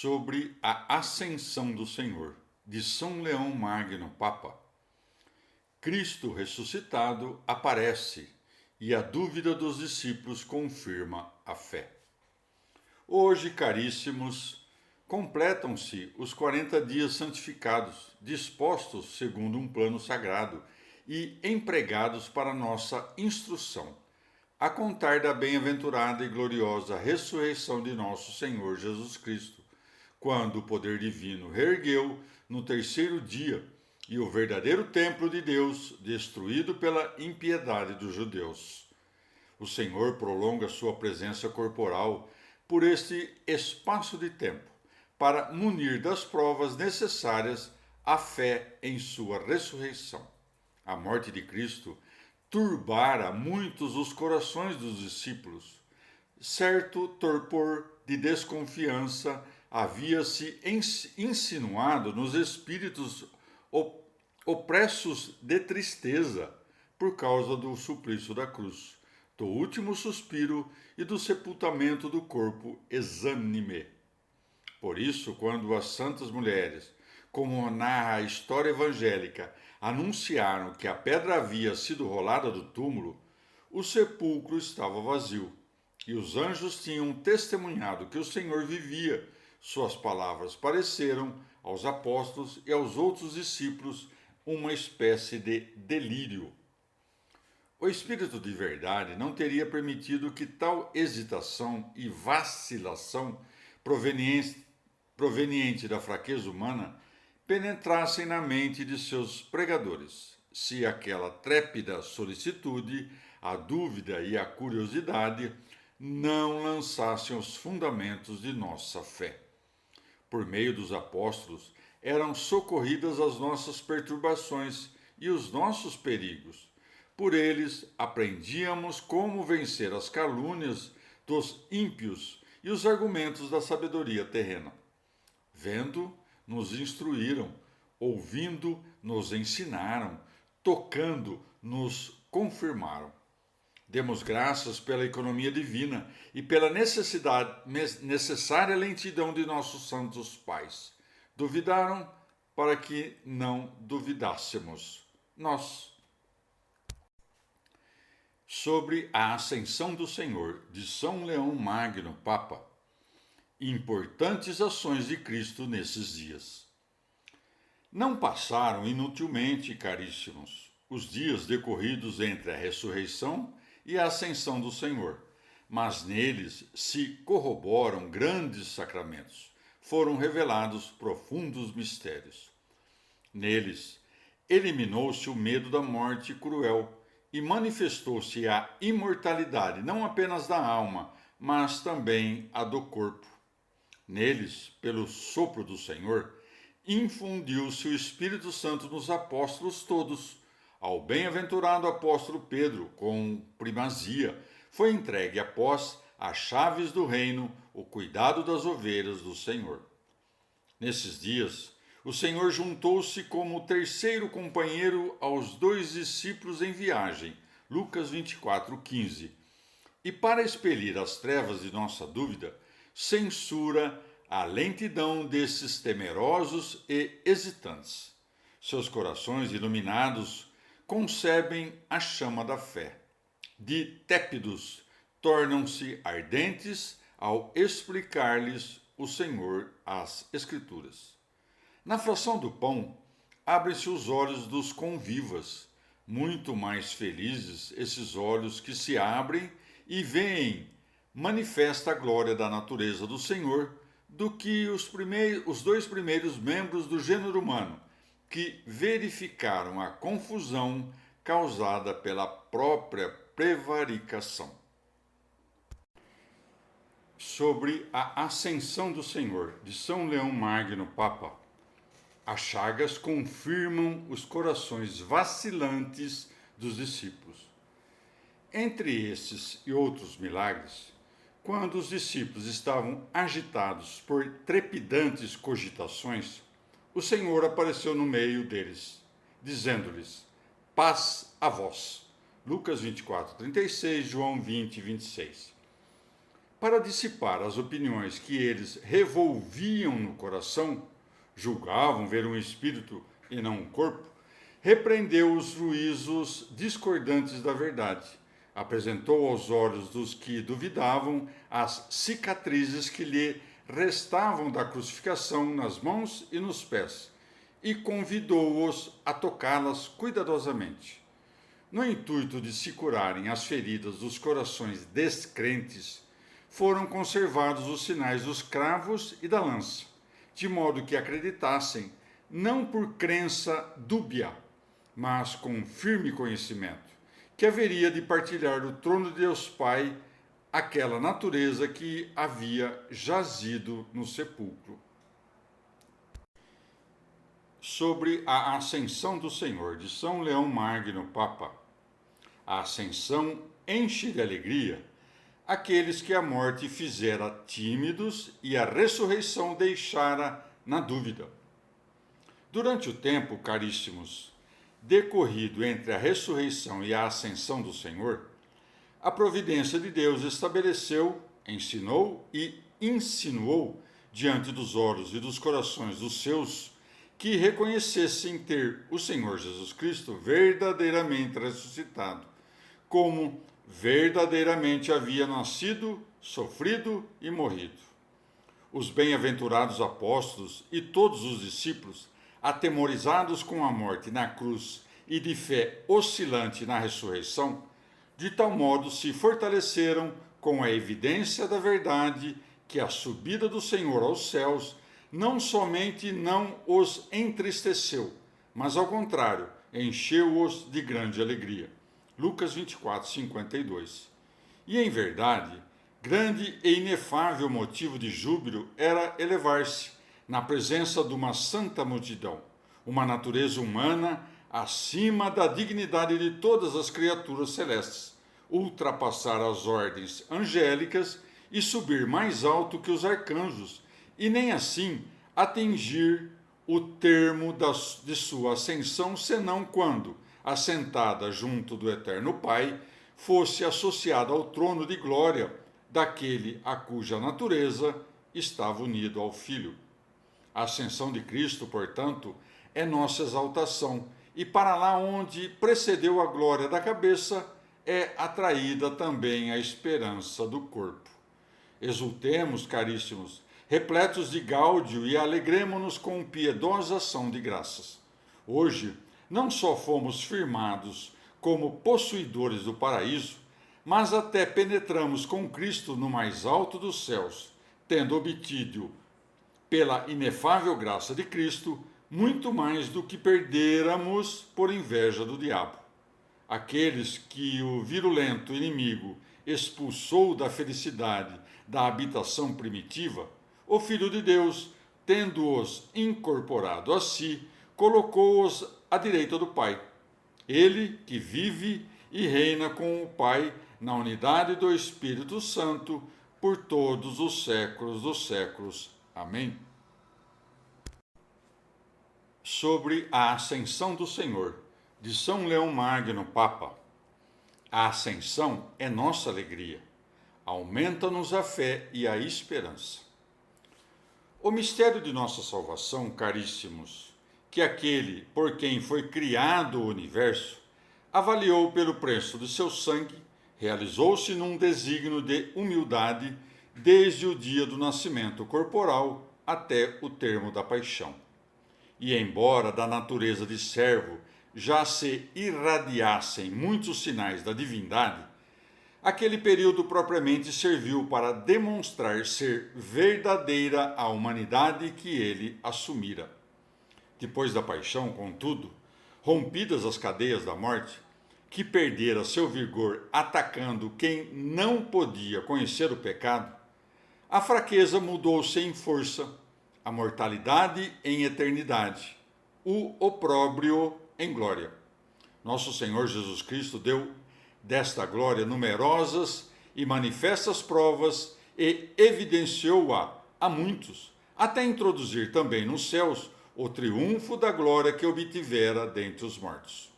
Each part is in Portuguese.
sobre a ascensão do Senhor, de São Leão Magno, Papa. Cristo ressuscitado aparece e a dúvida dos discípulos confirma a fé. Hoje, caríssimos, completam-se os 40 dias santificados, dispostos segundo um plano sagrado e empregados para nossa instrução, a contar da bem-aventurada e gloriosa ressurreição de nosso Senhor Jesus Cristo, quando o poder divino reergueu no terceiro dia e o verdadeiro templo de Deus destruído pela impiedade dos judeus. O Senhor prolonga sua presença corporal por este espaço de tempo, para munir das provas necessárias a fé em sua ressurreição. A morte de Cristo turbara muitos os corações dos discípulos. Certo torpor de desconfiança havia-se insinuado nos espíritos opressos de tristeza por causa do suplício da cruz, do último suspiro e do sepultamento do corpo exânime. Por isso, quando as santas mulheres, como narra a história evangélica, anunciaram que a pedra havia sido rolada do túmulo, o sepulcro estava vazio, e os anjos tinham testemunhado que o Senhor vivia. Suas palavras pareceram aos apóstolos e aos outros discípulos uma espécie de delírio. O Espírito de verdade não teria permitido que tal hesitação e vacilação proveniente da fraqueza humana penetrassem na mente de seus pregadores, se aquela trépida solicitude, a dúvida e a curiosidade não lançassem os fundamentos de nossa fé. Por meio dos apóstolos, eram socorridas as nossas perturbações e os nossos perigos. Por eles aprendíamos como vencer as calúnias dos ímpios e os argumentos da sabedoria terrena. Vendo, nos instruíram, ouvindo, nos ensinaram, tocando, nos confirmaram. Demos graças pela economia divina e pela necessária lentidão de nossos santos pais. Duvidaram para que não duvidássemos. Nós. Sobre a ascensão do Senhor, de São Leão Magno, Papa. Importantes ações de Cristo nesses dias. Não passaram inutilmente, caríssimos, os dias decorridos entre a ressurreição e a ascensão do Senhor, mas neles se corroboram grandes sacramentos, foram revelados profundos mistérios. Neles eliminou-se o medo da morte cruel e manifestou-se a imortalidade não apenas da alma, mas também a do corpo. Neles, pelo sopro do Senhor, infundiu-se o Espírito Santo nos apóstolos todos. Ao bem-aventurado apóstolo Pedro, com primazia, foi entregue após as chaves do reino, o cuidado das ovelhas do Senhor. Nesses dias, o Senhor juntou-se como terceiro companheiro aos dois discípulos em viagem, Lucas 24:15, e para expelir as trevas de nossa dúvida, censura a lentidão desses temerosos e hesitantes. Seus corações iluminados concebem a chama da fé. De tépidos, tornam-se ardentes ao explicar-lhes o Senhor as Escrituras. Na fração do pão, abrem-se os olhos dos convivas, muito mais felizes esses olhos que se abrem e veem manifesta a glória da natureza do Senhor do que os dois primeiros membros do gênero humano, que verificaram a confusão causada pela própria prevaricação. Sobre a ascensão do Senhor, de São Leão Magno, Papa. As chagas confirmam os corações vacilantes dos discípulos. Entre esses e outros milagres, quando os discípulos estavam agitados por trepidantes cogitações, o Senhor apareceu no meio deles, dizendo-lhes: paz a vós. Lucas 24:36, João 20:26. para dissipar as opiniões que eles revolviam no coração, julgavam ver um espírito e não um corpo, repreendeu os juízos discordantes da verdade, apresentou aos olhos dos que duvidavam as cicatrizes que lhe restavam da crucificação nas mãos e nos pés, e convidou-os a tocá-las cuidadosamente. No intuito de se curarem as feridas dos corações descrentes, foram conservados os sinais dos cravos e da lança, de modo que acreditassem, não por crença dúbia, mas com firme conhecimento, que haveria de partilhar do trono de Deus Pai aquela natureza que havia jazido no sepulcro. Sobre a Ascensão do Senhor, de São Leão Magno, Papa. A ascensão enche de alegria aqueles que a morte fizera tímidos e a ressurreição deixara na dúvida. Durante o tempo, caríssimos, decorrido entre a ressurreição e a ascensão do Senhor, a providência de Deus estabeleceu, ensinou e insinuou diante dos olhos e dos corações dos seus que reconhecessem ter o Senhor Jesus Cristo verdadeiramente ressuscitado, como verdadeiramente havia nascido, sofrido e morrido. Os bem-aventurados apóstolos e todos os discípulos, atemorizados com a morte na cruz e de fé oscilante na ressurreição, de tal modo se fortaleceram com a evidência da verdade que a subida do Senhor aos céus não somente não os entristeceu, mas ao contrário, encheu-os de grande alegria. Lucas 24, 52. E em verdade, grande e inefável motivo de júbilo era elevar-se, na presença de uma santa multidão, uma natureza humana acima da dignidade de todas as criaturas celestes, ultrapassar as ordens angélicas e subir mais alto que os arcanjos, e nem assim atingir o termo de sua ascensão, senão quando, assentada junto do Eterno Pai, fosse associada ao trono de glória daquele a cuja natureza estava unido ao Filho. A ascensão de Cristo, portanto, é nossa exaltação, e para lá onde precedeu a glória da cabeça, é atraída também a esperança do corpo. Exultemos, caríssimos, repletos de gáudio, e alegremo-nos com piedosa ação de graças. Hoje, não só fomos firmados como possuidores do paraíso, mas até penetramos com Cristo no mais alto dos céus, tendo obtido, pela inefável graça de Cristo, muito mais do que perderamos por inveja do diabo. Aqueles que o virulento inimigo expulsou da felicidade da habitação primitiva, o Filho de Deus, tendo-os incorporado a si, colocou-os à direita do Pai. Ele que vive e reina com o Pai na unidade do Espírito Santo por todos os séculos dos séculos. Amém. Sobre a Ascensão do Senhor, de São Leão Magno, Papa. A ascensão é nossa alegria. Aumenta-nos a fé e a esperança. O mistério de nossa salvação, caríssimos, que aquele por quem foi criado o universo, avaliou pelo preço de seu sangue, realizou-se num desígnio de humildade desde o dia do nascimento corporal até o termo da paixão. E embora da natureza de servo já se irradiassem muitos sinais da divindade, aquele período propriamente serviu para demonstrar ser verdadeira a humanidade que ele assumira. Depois da paixão, contudo, rompidas as cadeias da morte, que perdera seu vigor atacando quem não podia conhecer o pecado, a fraqueza mudou-se em força, a mortalidade em eternidade, o opróbrio em glória. Nosso Senhor Jesus Cristo deu desta glória numerosas e manifestas provas e evidenciou-a a muitos, até introduzir também nos céus o triunfo da glória que obtivera dentre os mortos.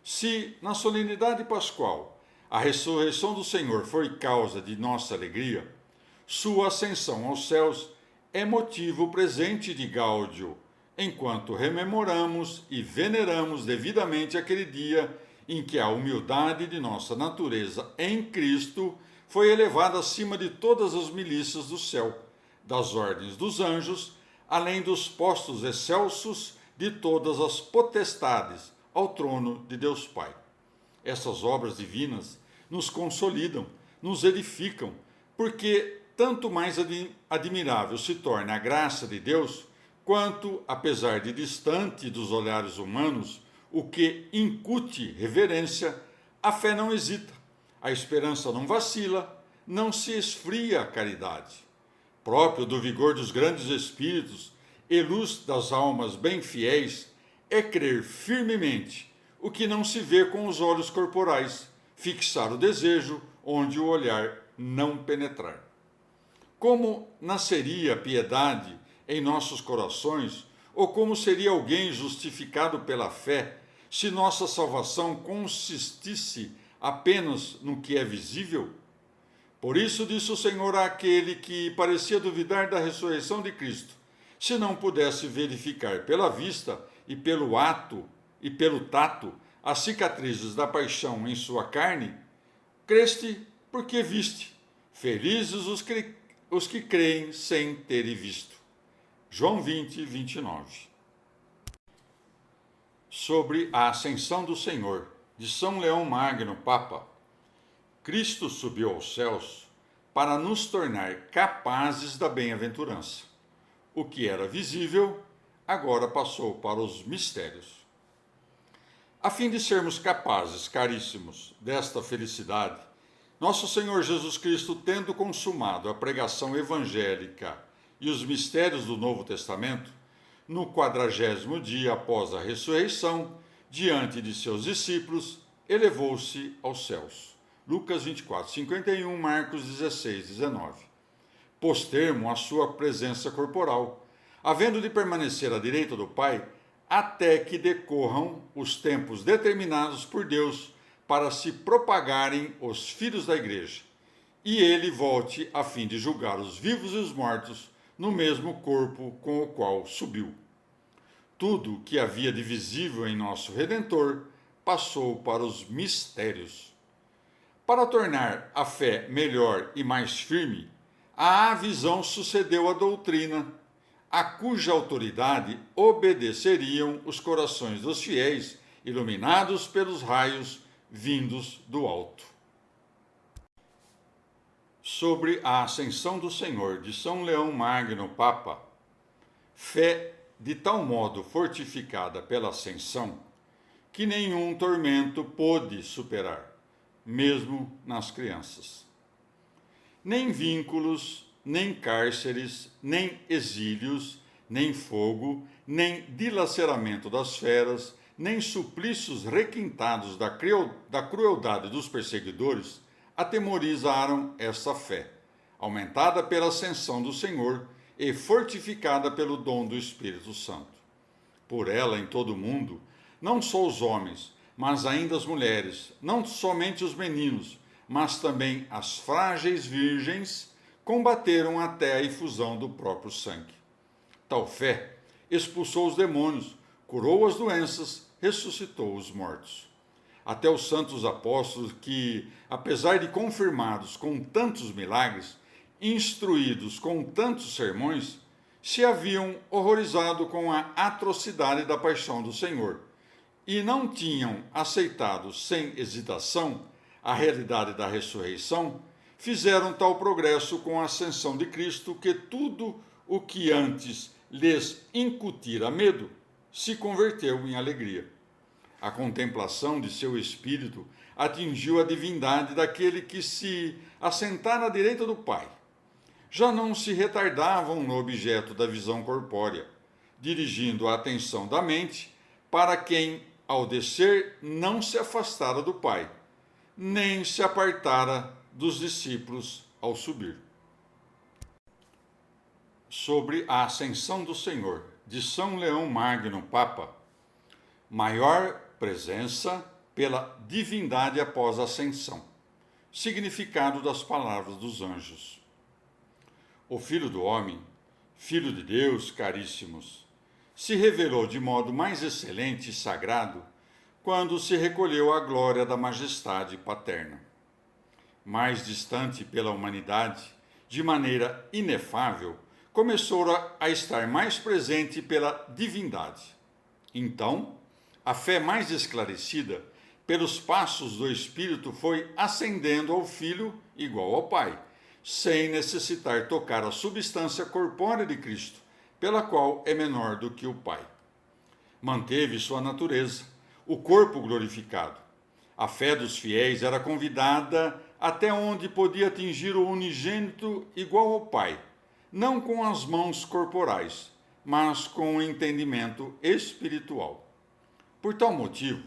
Se, na solenidade pascual, a ressurreição do Senhor foi causa de nossa alegria, sua ascensão aos céus é motivo presente de gáudio, enquanto rememoramos e veneramos devidamente aquele dia em que a humildade de nossa natureza em Cristo foi elevada acima de todas as milícias do céu, das ordens dos anjos, além dos postos excelsos de todas as potestades, ao trono de Deus Pai. Essas obras divinas nos consolidam, nos edificam, porque tanto mais admirável se torna a graça de Deus, quanto, apesar de distante dos olhares humanos, o que incute reverência, a fé não hesita, a esperança não vacila, não se esfria a caridade. Próprio do vigor dos grandes espíritos e luz das almas bem fiéis, é crer firmemente o que não se vê com os olhos corporais, fixar o desejo onde o olhar não penetrar. Como nasceria a piedade em nossos corações, ou como seria alguém justificado pela fé, se nossa salvação consistisse apenas no que é visível? Por isso disse o Senhor àquele que parecia duvidar da ressurreição de Cristo: se não pudesse verificar pela vista e pelo ato e pelo tato as cicatrizes da paixão em sua carne, creste porque viste. Felizes os que creem sem terem visto. João 20, 29. Sobre a ascensão do Senhor, de São Leão Magno, Papa. Cristo subiu aos céus para nos tornar capazes da bem-aventurança. O que era visível, agora passou para os mistérios. A fim de sermos capazes, caríssimos, desta felicidade, nosso Senhor Jesus Cristo, tendo consumado a pregação evangélica e os mistérios do Novo Testamento, no 40º dia após a ressurreição, diante de seus discípulos, elevou-se aos céus. Lucas 24, 51, Marcos 16, 19. Pôs termo à sua presença corporal, havendo de permanecer à direita do Pai, até que decorram os tempos determinados por Deus para se propagarem os filhos da igreja, e ele volte a fim de julgar os vivos e os mortos no mesmo corpo com o qual subiu. Tudo que havia de visível em nosso Redentor passou para os mistérios. Para tornar a fé melhor e mais firme, a visão sucedeu à doutrina, a cuja autoridade obedeceriam os corações dos fiéis, iluminados pelos raios vindos do alto. Sobre a ascensão do Senhor, de São Leão Magno, Papa. Fé de tal modo fortificada pela ascensão, que nenhum tormento pôde superar, mesmo nas crianças. Nem vínculos, nem cárceres, nem exílios, nem fogo, nem dilaceramento das feras, nem suplícios requintados da crueldade dos perseguidores atemorizaram essa fé, aumentada pela ascensão do Senhor e fortificada pelo dom do Espírito Santo. Por ela, em todo o mundo, não só os homens, mas ainda as mulheres, não somente os meninos, mas também as frágeis virgens, combateram até a efusão do próprio sangue. Tal fé expulsou os demônios, curou as doenças, ressuscitou os mortos. Até os santos apóstolos que, apesar de confirmados com tantos milagres, instruídos com tantos sermões, se haviam horrorizado com a atrocidade da paixão do Senhor e não tinham aceitado sem hesitação a realidade da ressurreição, fizeram tal progresso com a ascensão de Cristo que tudo o que antes lhes incutira medo se converteu em alegria. A contemplação de seu espírito atingiu a divindade daquele que se assentara à direita do Pai. Já não se retardavam no objeto da visão corpórea, dirigindo a atenção da mente para quem, ao descer, não se afastara do Pai, nem se apartara dos discípulos ao subir. Sobre a ascensão do Senhor, de São Leão Magno, Papa. Maior presença pela divindade após a ascensão. significado das palavras dos anjos. O Filho do Homem, Filho de Deus, caríssimos, se revelou de modo mais excelente e sagrado quando se recolheu à glória da majestade paterna. Mais distante pela humanidade, de maneira inefável, começou a estar mais presente pela divindade. Então, a fé mais esclarecida, pelos passos do Espírito, foi ascendendo ao Filho igual ao Pai, sem necessitar tocar a substância corpórea de Cristo, pela qual é menor do que o Pai. Manteve sua natureza, o corpo glorificado. A fé dos fiéis era convidada até onde podia atingir o unigênito igual ao Pai, não com as mãos corporais, mas com o entendimento espiritual. Por tal motivo,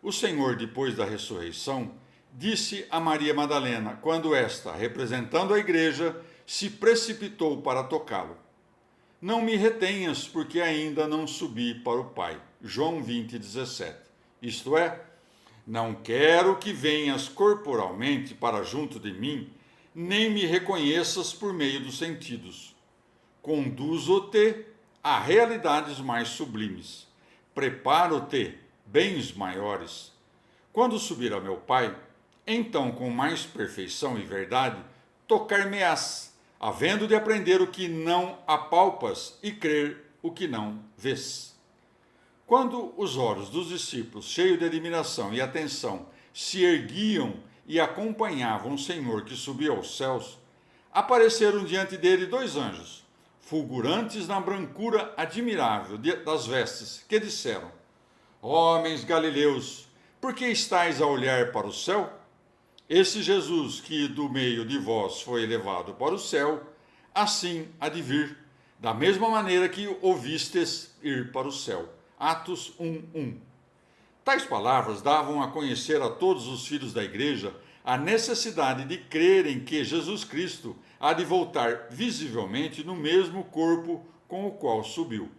o Senhor, depois da ressurreição, disse a Maria Madalena, quando esta, representando a igreja, se precipitou para tocá-lo: Não me retenhas, porque ainda não subi para o Pai. João 20, 17. Isto é, não quero que venhas corporalmente para junto de mim, nem me reconheças por meio dos sentidos. Conduzo-te a realidades mais sublimes. Preparo-te bens maiores. Quando subir a meu Pai, então com mais perfeição e verdade, tocar-me-ás, havendo de aprender o que não apalpas e crer o que não vês. Quando os olhos dos discípulos, cheios de admiração e atenção, se erguiam e acompanhavam o Senhor que subia aos céus, apareceram diante dele dois anjos, fulgurantes na brancura admirável das vestes, que disseram: Homens galileus, por que estáis a olhar para o céu? Esse Jesus que do meio de vós foi elevado para o céu, assim há de vir, da mesma maneira que o vistes ir para o céu. Atos 1:1. Tais palavras davam a conhecer a todos os filhos da igreja a necessidade de crerem que Jesus Cristo há de voltar visivelmente no mesmo corpo com o qual subiu.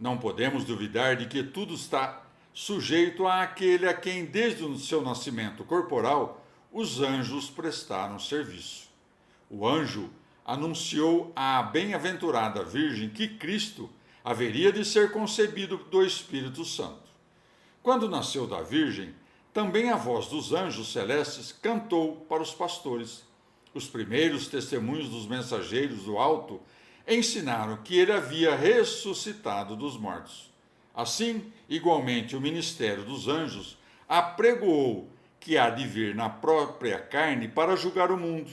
Não podemos duvidar de que tudo está sujeito àquele a quem, desde o seu nascimento corporal, os anjos prestaram serviço. O anjo anunciou à bem-aventurada Virgem que Cristo haveria de ser concebido do Espírito Santo. Quando nasceu da Virgem, também a voz dos anjos celestes cantou para os pastores. Os primeiros testemunhos dos mensageiros do alto ensinaram que ele havia ressuscitado dos mortos. Assim, igualmente, o ministério dos anjos apregoou que há de vir na própria carne para julgar o mundo.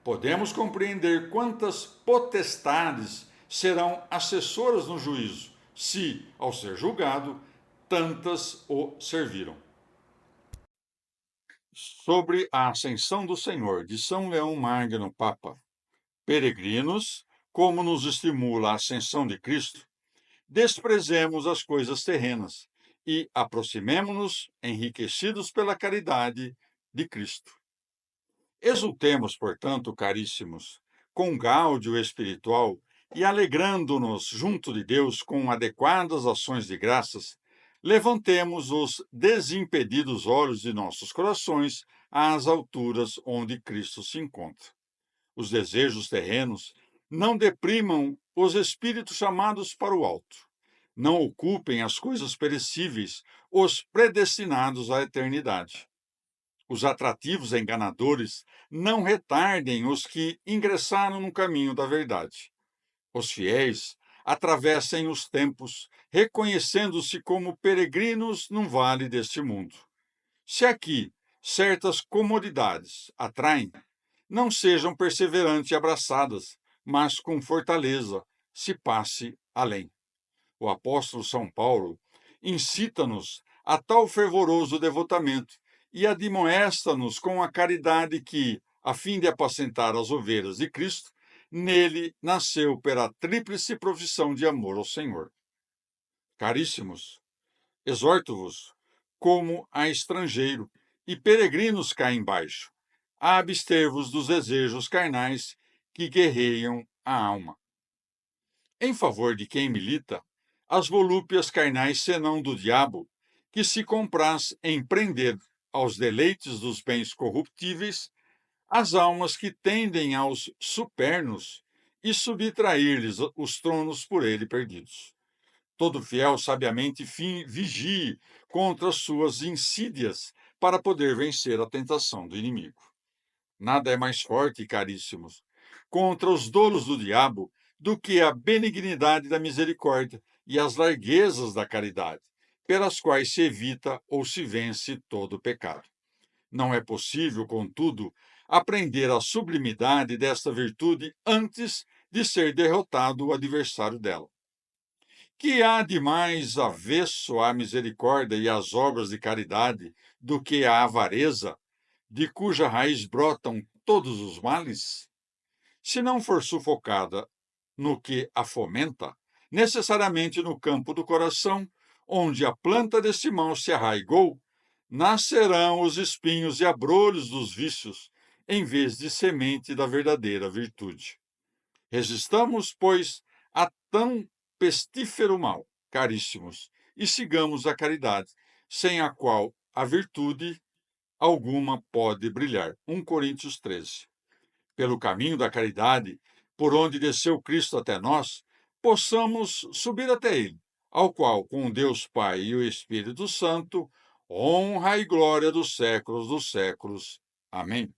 Podemos compreender quantas potestades serão assessoras no juízo, se, ao ser julgado, tantas o serviram. Sobre a ascensão do Senhor, de São Leão Magno, Papa. Peregrinos, como nos estimula a ascensão de Cristo, desprezemos as coisas terrenas e aproximemo-nos enriquecidos pela caridade de Cristo. Exultemos, portanto, caríssimos, com gáudio espiritual e alegrando-nos junto de Deus com adequadas ações de graças, levantemos os desimpedidos olhos de nossos corações às alturas onde Cristo se encontra. Os desejos terrenos não deprimam os espíritos chamados para o alto. Não ocupem as coisas perecíveis, os predestinados à eternidade. Os atrativos enganadores não retardem os que ingressaram no caminho da verdade. Os fiéis atravessem os tempos, reconhecendo-se como peregrinos num vale deste mundo. Se aqui certas comodidades atraem, não sejam perseverantes e abraçadas, mas com fortaleza se passe além. O apóstolo São Paulo incita-nos a tal fervoroso devotamento e admoesta-nos com a caridade que, a fim de apacentar as ovelhas de Cristo, nele nasceu pela tríplice profissão de amor ao Senhor. Caríssimos, exorto-vos, como a estrangeiro e peregrinos cá embaixo, a abster-vos dos desejos carnais que guerreiam a alma. Em favor de quem milita, as volúpias carnais senão do diabo, que se compraz em prender aos deleites dos bens corruptíveis as almas que tendem aos supernos e subtrair-lhes os tronos por ele perdidos. Todo fiel sabiamente vigie contra as suas insídias para poder vencer a tentação do inimigo. Nada é mais forte, caríssimos, contra os dolos do diabo do que a benignidade da misericórdia e as larguezas da caridade, pelas quais se evita ou se vence todo o pecado. Não é possível, contudo, aprender a sublimidade desta virtude antes de ser derrotado o adversário dela. Que há de mais avesso à misericórdia e às obras de caridade do que a avareza, de cuja raiz brotam todos os males? Se não for sufocada no que a fomenta, necessariamente no campo do coração, onde a planta desse mal se arraigou, nascerão os espinhos e abrolhos dos vícios, em vez de semente da verdadeira virtude. Resistamos, pois, a tão pestífero mal, caríssimos, e sigamos a caridade, sem a qual a virtude alguma pode brilhar. 1 Coríntios 13. Pelo caminho da caridade, por onde desceu Cristo até nós, possamos subir até ele, ao qual, com Deus Pai e o Espírito Santo, honra e glória dos séculos dos séculos. Amém.